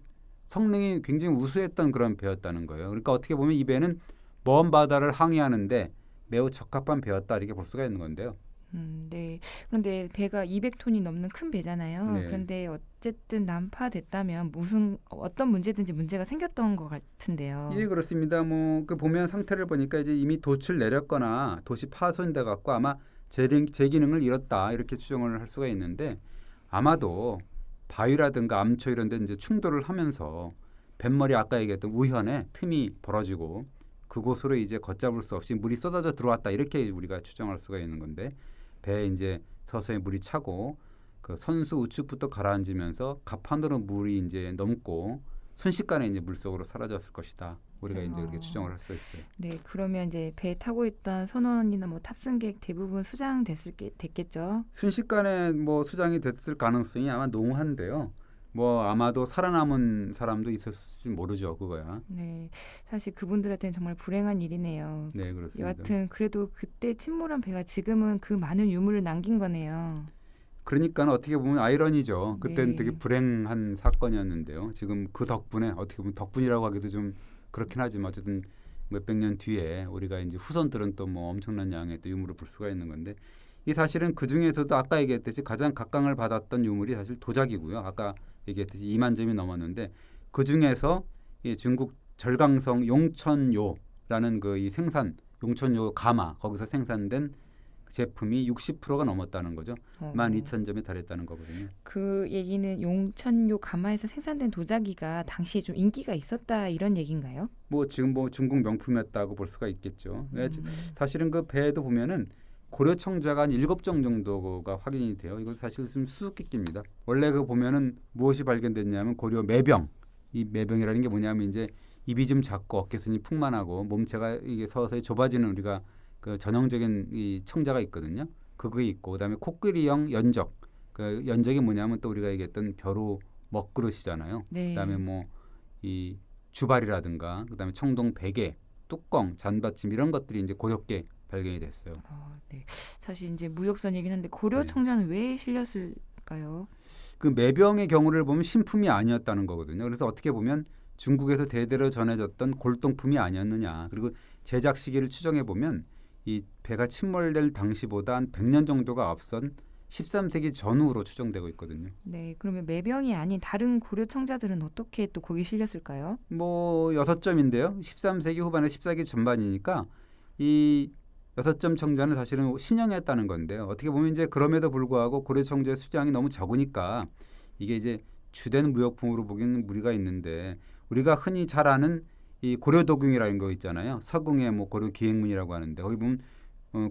Speaker 2: 성능이 굉장히 우수했던 그런 배였다는 거예요. 그러니까 어떻게 보면 이 배는 먼 바다를 항해하는데 매우 적합한 배였다 이렇게 볼 수가 있는 건데요.
Speaker 1: 네. 그런데 배가 200톤이 넘는 큰 배잖아요.
Speaker 2: 네.
Speaker 1: 그런데 어쨌든 난파됐다면 어떤 문제든지 문제가 생겼던 것 같은데요.
Speaker 2: 예, 그렇습니다. 뭐 그 보면 상태를 보니까 이제 이미 돛을 내렸거나 돛이 파손돼 갖고 아마 제 기능을 잃었다 이렇게 추정을 할 수가 있는데 아마도 바위라든가 암초 이런 데 이제 충돌을 하면서 뱃머리 아까 얘기했던 우현에 틈이 벌어지고 그곳으로 이제 걷잡을 수 없이 물이 쏟아져 들어왔다 이렇게 우리가 추정할 수가 있는 건데 배에 이제 서서히 물이 차고 그 선수 우측부터 가라앉으면서 갑판으로 물이 이제 넘고 순식간에 이제 물속으로 사라졌을 것이다. 우리가 이제 그렇게 추정을 할 수 있어요.
Speaker 1: 네, 그러면 이제 배에 타고 있던 선원이나 뭐 탑승객 대부분 됐겠죠.
Speaker 2: 순식간에 뭐 수장이 됐을 가능성이 아마 농후한데요. 뭐 아마도 살아남은 사람도 있었을지 모르죠, 그거야.
Speaker 1: 네, 사실 그분들한테는 정말 불행한 일이네요.
Speaker 2: 네, 그렇습니다.
Speaker 1: 여하튼 그래도 그때 침몰한 배가 지금은 그 많은 유물을 남긴 거네요.
Speaker 2: 그러니까 어떻게 보면 아이러니죠. 그때는
Speaker 1: 네.
Speaker 2: 되게 불행한 사건이었는데요. 지금 그 덕분에 어떻게 보면 덕분이라고 하기도 좀 그렇긴 하지만 어쨌든 몇백 년 뒤에 우리가 이제 후손들은 또 뭐 엄청난 양의 또 유물을 볼 수가 있는 건데 이 사실은 그 중에서도 아까 얘기했듯이 가장 각광을 받았던 유물이 사실 도자기고요. 아까 얘기했듯이 2만 점이 넘었는데 그 중에서 이 중국 절강성 용천요라는 그 이 생산 용천요 가마 거기서 생산된 제품이 60%가 넘었다는 거죠. 12,000점에 달했다는 거거든요.
Speaker 1: 그 얘기는 용천요 가마에서 생산된 도자기가 당시에 좀 인기가 있었다 이런 얘기인가요?
Speaker 2: 뭐 지금 뭐 중국 명품이었다고 볼 수가 있겠죠. 사실은 그 배에도 보면은 고려 청자가 한 7정 정도가 확인이 돼요. 이거 사실 좀 수수께끼입니다. 원래 그 보면은 무엇이 발견됐냐면 고려 매병. 이 매병이라는 게 뭐냐면 이제 입이 좀 작고 어깨선이 풍만하고 몸체가 이게 서서히 좁아지는 우리가 그 전형적인 이 청자가 있거든요. 그게 있고 그다음에 코끼리형 연적. 그 연적이 뭐냐면 또 우리가 얘기했던 벼루 먹그릇이잖아요.
Speaker 1: 네.
Speaker 2: 그다음에 뭐 이 주발이라든가 그다음에 청동 베개, 뚜껑, 잔받침 이런 것들이 이제 고렵게 발견이 됐어요.
Speaker 1: 네. 사실 이제 무역선이긴 한데 고려
Speaker 2: 네.
Speaker 1: 청자는 왜 실렸을까요?
Speaker 2: 그 매병의 경우를 보면 신품이 아니었다는 거거든요. 그래서 어떻게 보면 중국에서 대대로 전해졌던 골동품이 아니었느냐. 그리고 제작 시기를 추정해 보면 이 배가 침몰될 당시보다 한 100년 정도가 앞선 13세기 전후로 추정되고 있거든요.
Speaker 1: 네, 그러면 매병이 아닌 다른 고려 청자들은 어떻게 또 거기 실렸을까요?
Speaker 2: 뭐 6점인데요. 13세기 후반에 14세기 전반이니까 이 6점 청자는 사실은 신형이었다는 건데요. 어떻게 보면 이제 그럼에도 불구하고 고려 청자의 수량이 너무 적으니까 이게 이제 주된 무역품으로 보기는 무리가 있는데 우리가 흔히 잘 아는 이 고려도경이라는 거 있잖아요. 서궁의 뭐 고려 기행문이라고 하는데 거기 보면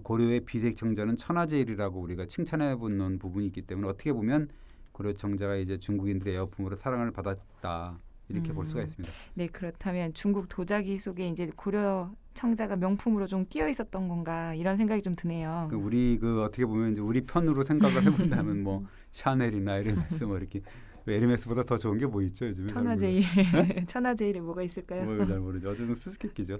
Speaker 2: 고려의 비색 청자는 천하제일이라고 우리가 칭찬해 본 부분이 있기 때문에 어떻게 보면 고려 청자가 이제 중국인들의 에어품으로 사랑을 받았다 이렇게 볼 수가 있습니다.
Speaker 1: 네, 그렇다면 중국 도자기 속에 이제 고려 청자가 명품으로 좀 끼어 있었던 건가 이런 생각이 좀 드네요.
Speaker 2: 우리 그 어떻게 보면 이제 우리 편으로 생각을 해본다면 뭐 샤넬이나 에르메스 뭐 이렇게 에르메스보다 더 좋은 게 뭐 있죠 요즘에?
Speaker 1: 천하제일, 천하제일에 뭐가 있을까요?
Speaker 2: 잘 모르죠. 어쨌든 수수께끼죠.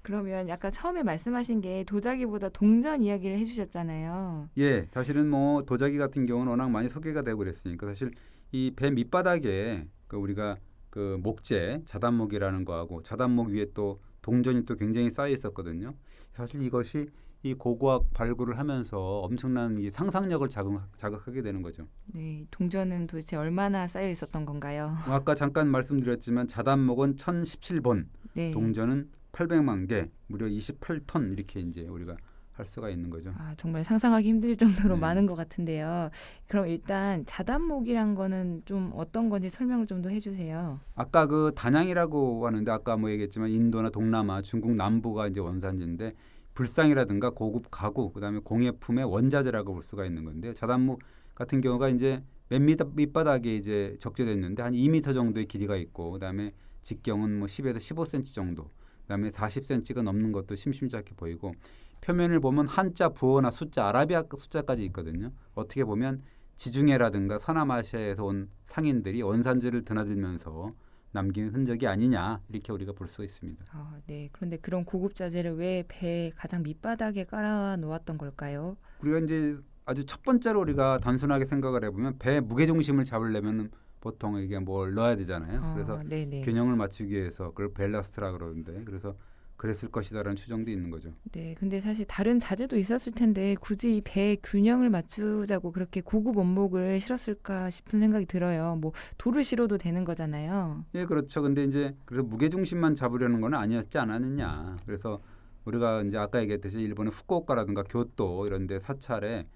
Speaker 1: 그러면 약간 처음에 말씀하신 게 도자기보다 동전 이야기를 해주셨잖아요.
Speaker 2: 예, 사실은 뭐 도자기 같은 경우는 워낙 많이 소개가 되고 그랬으니까 사실 이 배 밑바닥에 그 우리가 그 목재 자단목이라는 거하고 자단목 위에 또 동전이 또 굉장히 쌓여 있었거든요. 사실 이것이 이 고고학 발굴을 하면서 엄청난 이 상상력을 자극하게 되는 거죠.
Speaker 1: 네, 동전은 도대체 얼마나 쌓여 있었던 건가요?
Speaker 2: 아까 잠깐 말씀드렸지만 자단목은 1017본,
Speaker 1: 네.
Speaker 2: 동전은 800만 개, 무려 28톤 이렇게 이제 우리가 할 수가 있는 거죠.
Speaker 1: 정말 상상하기 힘들 정도로
Speaker 2: 네.
Speaker 1: 많은 것 같은데요. 그럼 일단 자단목이란 거는 좀 어떤 건지 설명을 좀 더 해주세요.
Speaker 2: 아까 그 단양이라고 하는데 아까 뭐 얘기했지만 인도나 동남아, 중국 남부가 이제 원산지인데 불상이라든가 고급 가구, 그다음에 공예품의 원자재라고 볼 수가 있는 건데요. 자단목 같은 경우가 이제 맨 밑바닥에 이제 적재됐는데 한 2m 정도의 길이가 있고, 그다음에 직경은 뭐 10에서 15cm 정도, 그다음에 40cm가 넘는 것도 심심치 않게 보이고, 표면을 보면 한자, 부어나 숫자, 아라비아 숫자까지 있거든요. 어떻게 보면 지중해라든가 서남아시아에서 온 상인들이 원산지를 드나들면서 남긴 흔적이 아니냐 이렇게 우리가 볼 수 있습니다.
Speaker 1: 네. 그런데 그런 고급 자재를 왜 배 가장 밑바닥에 깔아 놓았던 걸까요?
Speaker 2: 우리가 이제 아주 첫 번째로 우리가 단순하게 생각을 해보면 배 무게 중심을 잡으려면 보통 이게 뭘 넣어야 되잖아요. 그래서
Speaker 1: 네네.
Speaker 2: 균형을 맞추기 위해서 그걸 밸러스트라 그러는데 그래서 그랬을 것이다라는 추정도 있는 거죠.
Speaker 1: 네, 근데 사실 다른 자재도 있었을 텐데 굳이 배 균형을 맞추자고 그렇게 고급 원목을 실었을까 싶은 생각이 들어요. 뭐 돌을 실어도 되는 거잖아요.
Speaker 2: 예, 그렇죠. 근데 이제 그래서 무게 중심만 잡으려는 건 아니었지 않았느냐. 그래서 우리가 이제 아까 얘기했듯이 일본의 후쿠오카라든가 교토 이런 데 사찰에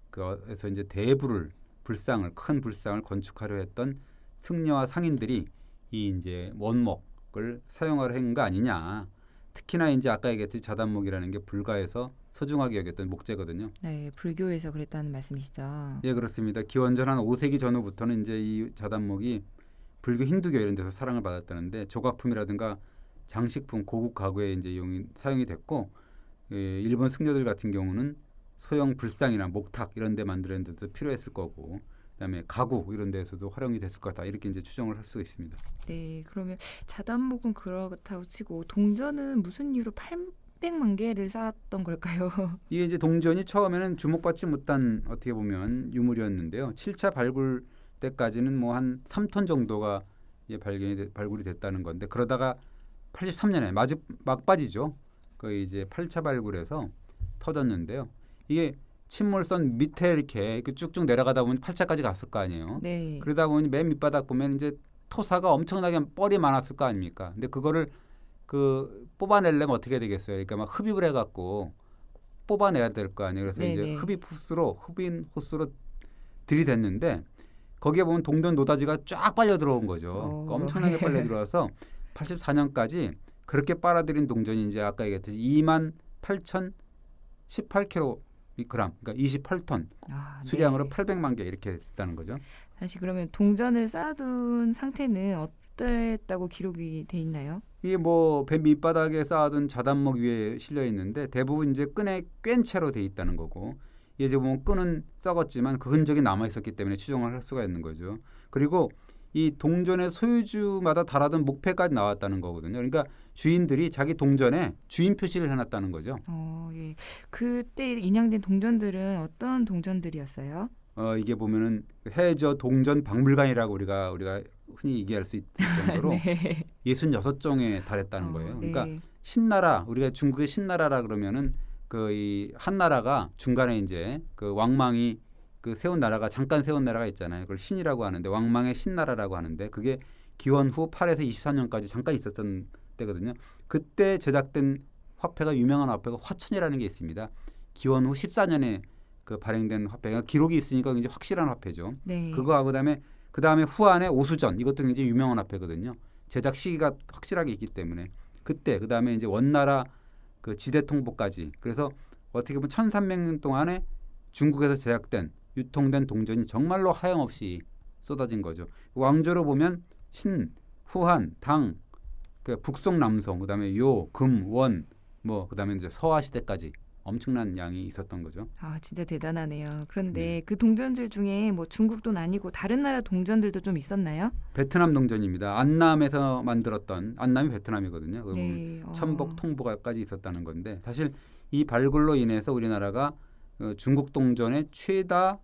Speaker 2: 그에서 이제 대불을 큰 불상을 건축하려 했던 승려와 상인들이 이 이제 원목을 사용하려 한 거 아니냐. 특히나 이제 아까 얘기했듯이 자단목이라는 게 불가에서 소중하게 여겼던 목재거든요.
Speaker 1: 네, 불교에서 그랬다는 말씀이시죠.
Speaker 2: 예, 그렇습니다. 기원전 한 5세기 전후부터는 이제 이 자단목이 불교 힌두교 이런 데서 사랑을 받았다는데 조각품이라든가 장식품, 고급 가구에 이제 사용이 됐고 일본 승려들 같은 경우는 소형 불상이나 목탁 이런 데 만드는 데도 필요했을 거고 그다음에 가구 이런 데에서도 활용이 됐을 거다. 이렇게 이제 추정을 할 수가 있습니다.
Speaker 1: 네, 그러면 자단목은 그렇다고 치고 동전은 무슨 이유로 800만 개를 쌓았던 걸까요?
Speaker 2: 이게 이제 동전이 처음에는 주목받지 못한 어떻게 보면 유물이었는데요. 7차 발굴 때까지는 뭐 한 3톤 정도가 발굴이 됐다는 건데 그러다가 83년에 막바지죠. 그 이제 8차 발굴에서 터졌는데요. 이게 침몰선 밑에 이렇게 쭉쭉 내려가다 보면 8차까지 갔을 거 아니에요.
Speaker 1: 네.
Speaker 2: 그러다 보니 맨 밑바닥 보면 이제 토사가 엄청나게 뻘이 많았을 거 아닙니까? 근데 그거를 그 뽑아내려면 어떻게 되겠어요? 그러니까 막 흡입을 해갖고 뽑아내야 될 거 아니에요. 그래서 이제
Speaker 1: 네네.
Speaker 2: 흡인 호스로 들이댔는데 거기에 보면 동전 노다지가 쫙 빨려 들어온 거죠. 그러니까 엄청나게 빨려 들어와서 84년까지 그렇게 빨아들인 동전이 이제 아까 얘기했듯이 28,018kg, 그러니까 28톤
Speaker 1: 아,
Speaker 2: 수량으로
Speaker 1: 네.
Speaker 2: 800만 개 이렇게 됐다는 거죠.
Speaker 1: 사실 그러면 동전을 쌓아둔 상태는 어땠다고 기록이 돼 있나요?
Speaker 2: 이게 뭐 배 밑바닥에 쌓아둔 자단목 위에 실려 있는데 대부분 이제 끈에 꿰인 채로 돼 있다는 거고 이게 이제 보면 끈은 썩었지만 그 흔적이 남아 있었기 때문에 추정을 할 수가 있는 거죠. 그리고 이 동전의 소유주마다 달아둔 목패까지 나왔다는 거거든요. 그러니까 주인들이 자기 동전에 주인 표시를 해놨다는 거죠.
Speaker 1: 예. 그때 인양된 동전들은 어떤 동전들이었어요?
Speaker 2: 이게 보면은 해저 동전 박물관이라고 우리가 흔히 얘기할 수 있을 정도로
Speaker 1: 네.
Speaker 2: 66종에 달했다는 거예요. 그러니까
Speaker 1: 네.
Speaker 2: 신나라, 우리가 중국의 신나라라 그러면은 그 이 한나라가 중간에 이제 그 왕망이 그 세운 나라가 잠깐 세운 나라가 있잖아요. 그걸 신이라고 하는데 왕망의 신나라라고 하는데 그게 기원 후 8에서 24년까지 잠깐 있었던 때거든요. 그때 제작된 화폐가 유명한 화폐가 화천이라는 게 있습니다. 기원 후 14년에 그 발행된 화폐가 기록이 있으니까 굉장히 확실한 화폐죠.
Speaker 1: 네.
Speaker 2: 그거하고 그다음에 후안의 오수전 이것도 굉장히 유명한 화폐거든요. 제작 시기가 확실하게 있기 때문에 그다음에 이제 원나라 그 지대통보까지 그래서 어떻게 보면 1300년 동안에 중국에서 제작된 유통된 동전이 정말로 하염없이 쏟아진 거죠. 왕조로 보면 신, 후한, 당, 그 북송, 남송, 그다음에 요, 금, 원, 뭐 그다음에 이제 서화 시대까지 엄청난 양이 있었던 거죠.
Speaker 1: 아, 진짜 대단하네요. 그런데
Speaker 2: 네.
Speaker 1: 그 동전들 중에 뭐 중국 돈 아니고 다른 나라 동전들도 좀 있었나요?
Speaker 2: 베트남 동전입니다. 안남에서 만들었던 안남이 베트남이거든요. 그
Speaker 1: 네.
Speaker 2: 천복 통보가까지 있었다는 건데 사실 이 발굴로 인해서 우리나라가 중국 동전의 최다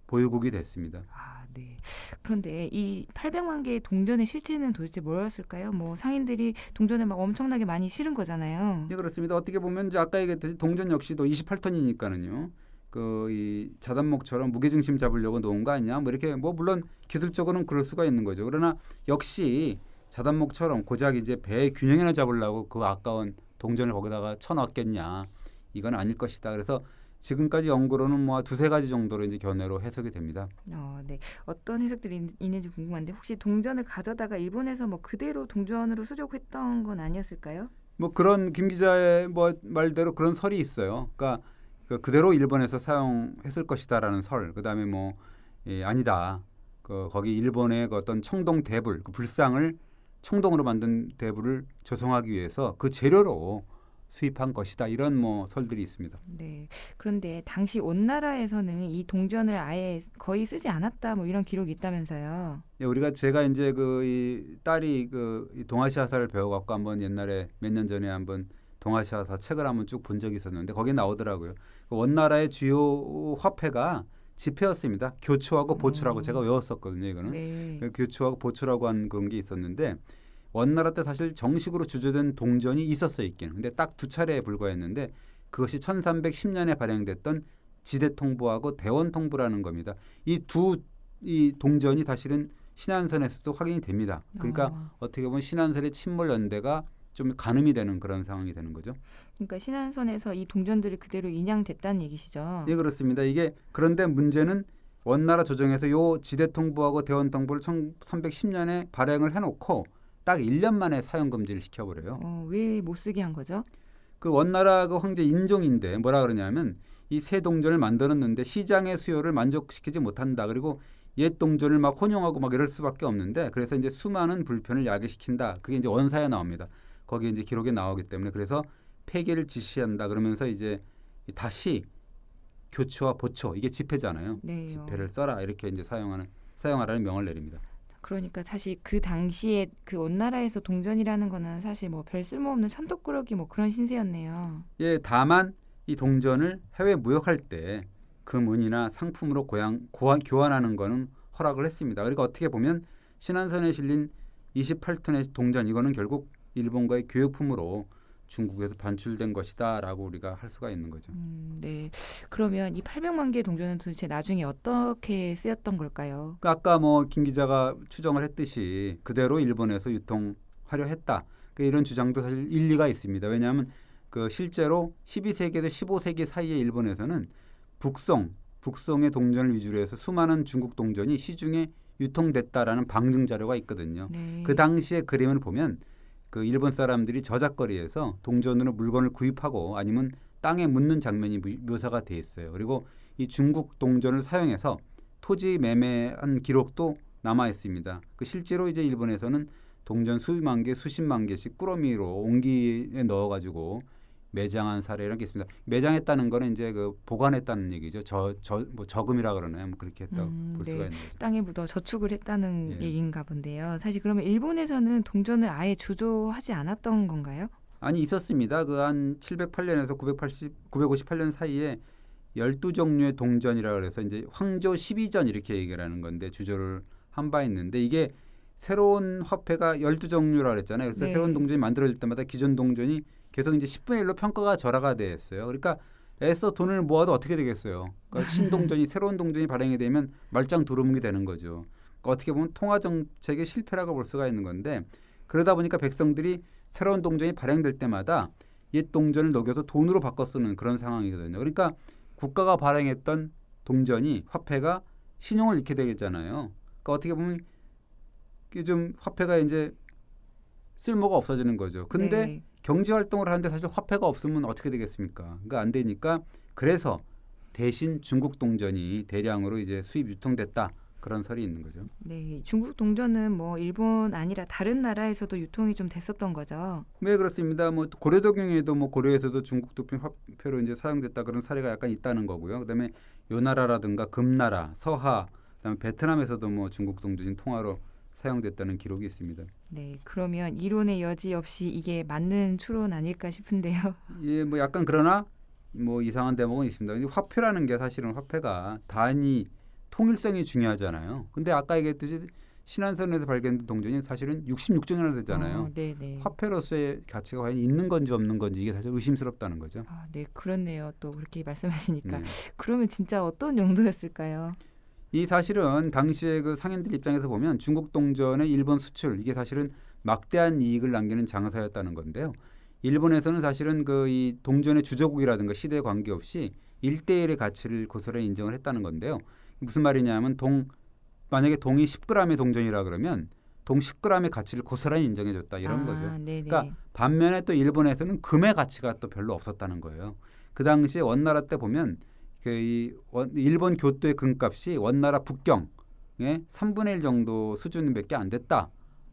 Speaker 2: 보유국이 됐습니다.
Speaker 1: 아, 네. 그런데 이 800만 개의 동전의 실체는 도대체 뭐였을까요? 뭐 상인들이 동전을 막 엄청나게 많이 실은 거잖아요.
Speaker 2: 예, 그렇습니다. 어떻게 보면 이제 아까 얘기했듯이 동전 역시도 28톤이니까는요. 그 이 자단목처럼 무게중심 잡으려고 놓은 거 아니냐? 뭐 이렇게 뭐 물론 기술적으로는 그럴 수가 있는 거죠. 그러나 역시 자단목처럼 고작 이제 배의 균형이나 잡으려고 그 아까운 동전을 거기다가 쳐넣었겠냐? 이건 아닐 것이다. 그래서 지금까지 연구로는 뭐 두세 가지 정도로 이제 견해로 해석이 됩니다.
Speaker 1: 네. 어떤 해석들이 있는지 궁금한데 혹시 동전을 가져다가 일본에서 뭐 그대로 동전으로 수족했던 건 아니었을까요?
Speaker 2: 뭐 그런 김 기자의 뭐 말대로 그런 설이 있어요. 그러니까 그대로 일본에서 사용했을 것이다라는 설. 그다음에 뭐 아니다. 거기 일본의 그 어떤 청동 대불, 그 불상을 청동으로 만든 대불을 조성하기 위해서 그 재료로 수입한 것이다. 이런 뭐 설들이 있습니다.
Speaker 1: 네. 그런데 당시 원나라에서는 이 동전을 아예 거의 쓰지 않았다 뭐 이런 기록이 있다면서요.
Speaker 2: 예, 제가 이제 이 딸이 이 동아시아사를 배워갖고 한번 옛날에 몇 년 전에 한번 동아시아사 책을 한번 쭉 본 적이 있었는데 거기에 나오더라고요. 그 원나라의 주요 화폐가 지폐였습니다. 교초하고 보초라고 제가 외웠었거든요. 이거는
Speaker 1: 네.
Speaker 2: 교초하고 보초라고 한 그런 게 있었는데 원나라 때 사실 정식으로 주조된 동전이 있었어요. 있기는. 근데 딱 두 차례에 불과했는데 그것이 1310년에 발행됐던 지대통보하고 대원통보라는 겁니다. 이 동전이 사실은 신안선에서도 확인이 됩니다. 그러니까 어떻게 보면 신안선의 침몰 연대가 좀 가늠이 되는 그런 상황이 되는 거죠.
Speaker 1: 그러니까 신안선에서 이 동전들이 그대로 인양됐다는 얘기시죠.
Speaker 2: 예, 그렇습니다. 이게 그런데 문제는 원나라 조정에서 요 지대통보하고 대원통보를 1310년에 발행을 해놓고 딱 1년 만에 사용 금지를 시켜버려요.
Speaker 1: 왜 못 쓰게 한 거죠?
Speaker 2: 그 원나라 그 황제 인종인데 뭐라 그러냐면 이 새 동전을 만들었는데 시장의 수요를 만족시키지 못한다. 그리고 옛 동전을 막 혼용하고 막 이럴 수밖에 없는데 그래서 이제 수많은 불편을 야기시킨다. 그게 이제 원사에 나옵니다. 거기에 이제 기록에 나오기 때문에 그래서 폐기를 지시한다. 그러면서 이제 다시 교초와 보초 이게 지폐잖아요.
Speaker 1: 네.
Speaker 2: 지폐를 써라 이렇게 이제 사용하라는 명을 내립니다.
Speaker 1: 그러니까 사실 그 당시에 그 원나라에서 동전이라는 거는 사실 뭐 별 쓸모없는 천덕꾸러기 뭐 그런 신세였네요.
Speaker 2: 예, 다만 이 동전을 해외 무역할 때 금은이나 상품으로 교환하는 거는 허락을 했습니다. 그러니까 어떻게 보면 신안선에 실린 28톤의 동전 이거는 결국 일본과의 교역품으로 중국에서 반출된 것이다라고 우리가 할 수가 있는 거죠.
Speaker 1: 네. 그러면 이 800만 개의 동전은 도대체 나중에 어떻게 쓰였던 걸까요?
Speaker 2: 그 아까 뭐 김 기자가 추정을 했듯이 그대로 일본에서 유통하려 했다. 이런 주장도 사실 일리가 있습니다. 왜냐하면 그 실제로 12세기에서 15세기 사이에 일본에서는 북송의 동전을 위주로 해서 수많은 중국 동전이 시중에 유통됐다라는 방증 자료가 있거든요.
Speaker 1: 네.
Speaker 2: 그 당시의 그림을 보면 그 일본 사람들이 저작거리에서 동전으로 물건을 구입하고 아니면 땅에 묻는 장면이 묘사가 돼 있어요. 그리고 이 중국 동전을 사용해서 토지 매매한 기록도 남아 있습니다. 그 실제로 이제 일본에서는 동전 수만 개, 수십만 개씩 꾸러미로 옹기에 넣어가지고 매장한 사례라는 게 있습니다. 매장했다는 거는 이제 그 보관했다는 얘기죠. 뭐 저금이라 그러나요? 뭐 그렇게 했다고 볼
Speaker 1: 네.
Speaker 2: 수가 있는 거죠.
Speaker 1: 땅에 묻어 저축을 했다는
Speaker 2: 예.
Speaker 1: 얘기인가 본데요. 사실 그러면 일본에서는 동전을 아예 주조하지 않았던 건가요?
Speaker 2: 아니 있었습니다. 그 한 708년에서 958년 사이에 12종류의 동전이라 그래서 이제 황조 12전 이렇게 얘기를 하는 건데 주조를 한 바 있는데 이게 새로운 화폐가 12종류라 그랬잖아요. 그래서
Speaker 1: 네.
Speaker 2: 새로운 동전이 만들어질 때마다 기존 동전이 계속 이제 10분의 1로 평가가 절하가 됐어요. 그러니까 애써 돈을 모아도 어떻게 되겠어요. 그러니까 신동전이 새로운 동전이 발행이 되면 말짱 도루묵이 되는 거죠. 그러니까 어떻게 보면 통화 정책의 실패라고 볼 수가 있는 건데 그러다 보니까 백성들이 새로운 동전이 발행될 때마다 옛 동전을 녹여서 돈으로 바꿔 쓰는 그런 상황이거든요. 그러니까 국가가 발행했던 동전이 화폐가 신용을 잃게 되겠잖아요. 그러니까 어떻게 보면 이게 좀 화폐가 이제 쓸모가 없어지는 거죠. 근데
Speaker 1: 네.
Speaker 2: 경제 활동을 하는데 사실 화폐가 없으면 어떻게 되겠습니까? 그러니까 안 되니까 그래서 대신 중국 동전이 대량으로 이제 수입 유통됐다. 그런 설이 있는 거죠.
Speaker 1: 네, 중국 동전은 뭐 일본 아니라 다른 나라에서도 유통이 좀 됐었던 거죠.
Speaker 2: 네, 그렇습니다. 뭐 고려도경에도 뭐 고려에서도 중국 도표 화폐로 이제 사용됐다 그런 사례가 약간 있다는 거고요. 그다음에 요나라라든가 금나라, 서하, 그다음에 베트남에서도 뭐 중국 동전이 통화로 사용됐다는 기록이 있습니다.
Speaker 1: 네, 그러면 이론의 여지 없이 이게 맞는 추론 아닐까 싶은데요.
Speaker 2: 예, 뭐 약간 그러나 뭐 이상한 대목은 있습니다. 근데 화폐라는 게 사실은 화폐가 단위 통일성이 중요하잖아요. 근데 아까 얘기했듯이 신안선에서 발견된 동전이 사실은 66종이나 되잖아요.
Speaker 1: 네, 네.
Speaker 2: 화폐로서의 가치가 과연 있는 건지 없는 건지 이게 사실 의심스럽다는 거죠.
Speaker 1: 네, 그렇네요. 또 그렇게 말씀하시니까.
Speaker 2: 네.
Speaker 1: 그러면 진짜 어떤 용도였을까요?
Speaker 2: 이 사실은 당시에 그 상인들 입장에서 보면 중국 동전의 일본 수출 이게 사실은 막대한 이익을 남기는 장사였다는 건데요. 일본에서는 사실은 그 이 동전의 주저국이라든가 시대에 관계없이 1대1의 가치를 고스란히 인정을 했다는 건데요. 무슨 말이냐면 만약에 동이 10g의 동전이라 그러면 동 10g의 가치를 고스란히 인정해줬다 이런 거죠.
Speaker 1: 네네.
Speaker 2: 그러니까 반면에 또 일본에서는 금의 가치가 또 별로 없었다는 거예요. 그 당시에 원나라 때 보면 일본 교토의 금값이 원나라 북경의 3분의 1 정도 수준밖에 안 됐다.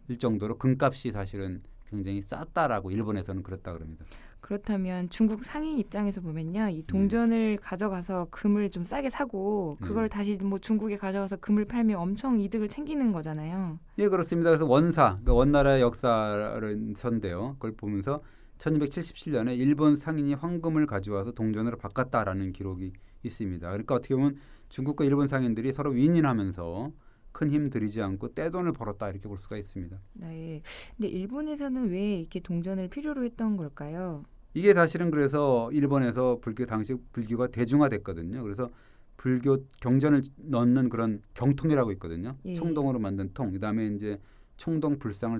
Speaker 2: 일 정도로 금값이 사실은 굉장히 쌌다라고 일본에서는 그렇다 그럽니다.
Speaker 1: 그렇다면 중국 상인 입장에서 보면요, 이 동전을 가져가서 금을 좀 싸게 사고 그걸 다시 뭐 중국에 가져가서 금을 팔면 엄청 이득을 챙기는 거잖아요.
Speaker 2: 예, 그렇습니다. 그래서 그러니까 원나라의 역사를 선데요. 그걸 보면서 1277년에 일본 상인이 황금을 가져와서 동전으로 바꿨다라는 기록이 있습니다. 그러니까 어떻게 보면 중국과 일본 상인들이 서로 윈윈하면서 큰 힘 들이지 않고 떼돈을 벌었다 이렇게 볼 수가 있습니다.
Speaker 1: 네. 근데 일본에서는 왜 이렇게 동전을 필요로 했던 걸까요?
Speaker 2: 이게 사실은 그래서 일본에서 당시 불교가 대중화됐거든요. 그래서 불교 경전을 넣는 그런 경통이라고 있거든요.
Speaker 1: 예.
Speaker 2: 청동으로 만든 통. 그다음에 이제 총동 불상을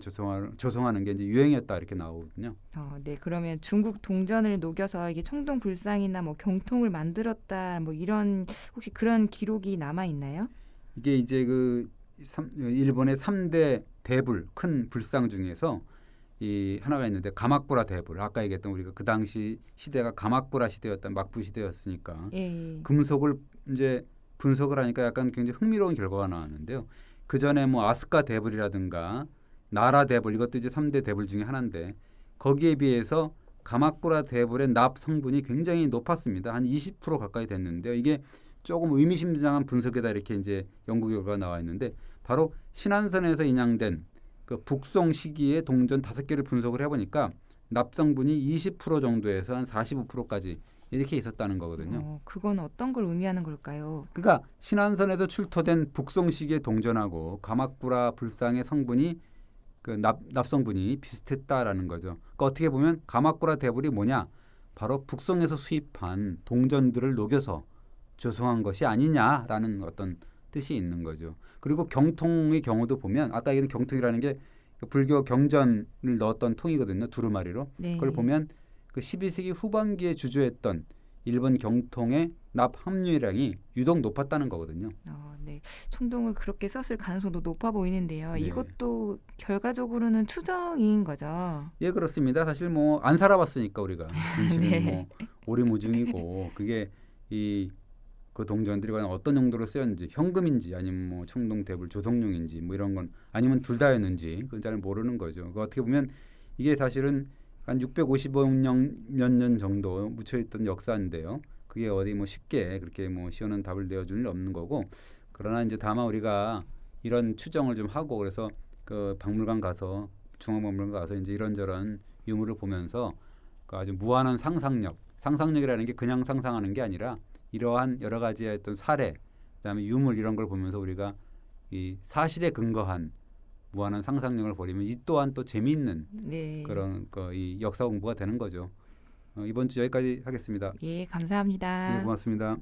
Speaker 2: 조성하는 게 이제 유행이었다 이렇게 나오거든요.
Speaker 1: 네. 그러면 중국 동전을 녹여서 이게 청동 불상이나 뭐 경통을 만들었다 뭐 이런 혹시 그런 기록이 남아 있나요?
Speaker 2: 이게 이제 일본의 3대 대불 큰 불상 중에서 이 하나가 있는데 가마쿠라 대불 아까 얘기했던 우리가 그 당시 시대가 가마쿠라 시대였던 막부 시대였으니까
Speaker 1: 예.
Speaker 2: 금속을 이제 분석을 하니까 약간 굉장히 흥미로운 결과가 나왔는데요. 그 전에 뭐 아스카 대불이라든가 나라 대불 이것도 이제 3대 대불 중에 하나인데 거기에 비해서 가마쿠라 대불의 납 성분이 굉장히 높았습니다. 한 20% 가까이 됐는데요. 이게 조금 의미심장한 분석에다 이렇게 이제 연구 결과가 나와 있는데 바로 신안선에서 인양된 그 북송 시기의 동전 5개를 분석을 해보니까 납 성분이 20% 정도에서 한 45%까지 이렇게 있었다는 거거든요.
Speaker 1: 그건 어떤 걸 의미하는 걸까요?
Speaker 2: 그러니까 신안선에서 출토된 북송 시기의 동전하고 가마쿠라 불상의 성분이 그 납성분이 비슷했다라는 거죠. 그러니까 어떻게 보면 가마쿠라 대불이 뭐냐? 바로 북송에서 수입한 동전들을 녹여서 조성한 것이 아니냐라는 어떤 뜻이 있는 거죠. 그리고 경통의 경우도 보면 아까 얘기한 경통이라는 게 그 불교 경전을 넣었던 통이거든요. 두루마리로.
Speaker 1: 네.
Speaker 2: 그걸 보면 그 12세기 후반기에 주조했던 일본 경통의 납 함유량이 유독 높았다는 거거든요.
Speaker 1: 네. 총동을 그렇게 썼을 가능성도 높아 보이는데요.
Speaker 2: 네.
Speaker 1: 이것도 결과적으로는 추정인 거죠.
Speaker 2: 예, 그렇습니다. 사실 뭐 안 살아봤으니까 우리가 진실은
Speaker 1: 네.
Speaker 2: 뭐 오리무중이고 그게 그 동전들이 과연 어떤 용도로 쓰였는지 현금인지 아니면 뭐 청동 대불 조성용인지 뭐 이런 건 아니면 둘 다였는지 그건 잘 모르는 거죠. 그 어떻게 보면 이게 사실은 한 650년 몇 년 정도 묻혀있던 역사인데요. 그게 어디 뭐 쉽게 그렇게 뭐 시원한 답을 내어줄 일 없는 거고 그러나 이제 다만 우리가 이런 추정을 좀 하고 그래서 그 박물관 가서 중앙박물관 가서 이제 이런저런 유물을 보면서 그 아주 무한한 상상력이라는 게 그냥 상상하는 게 아니라 이러한 여러 가지의 어떤 사례, 그다음에 유물 이런 걸 보면서 우리가 이 사실에 근거한 무한한 상상력을 벌이면 이 또한 또 재미있는
Speaker 1: 네.
Speaker 2: 그런 이 역사 공부가 되는 거죠. 이번 주 여기까지 하겠습니다.
Speaker 1: 예, 감사합니다.
Speaker 2: 네, 고맙습니다.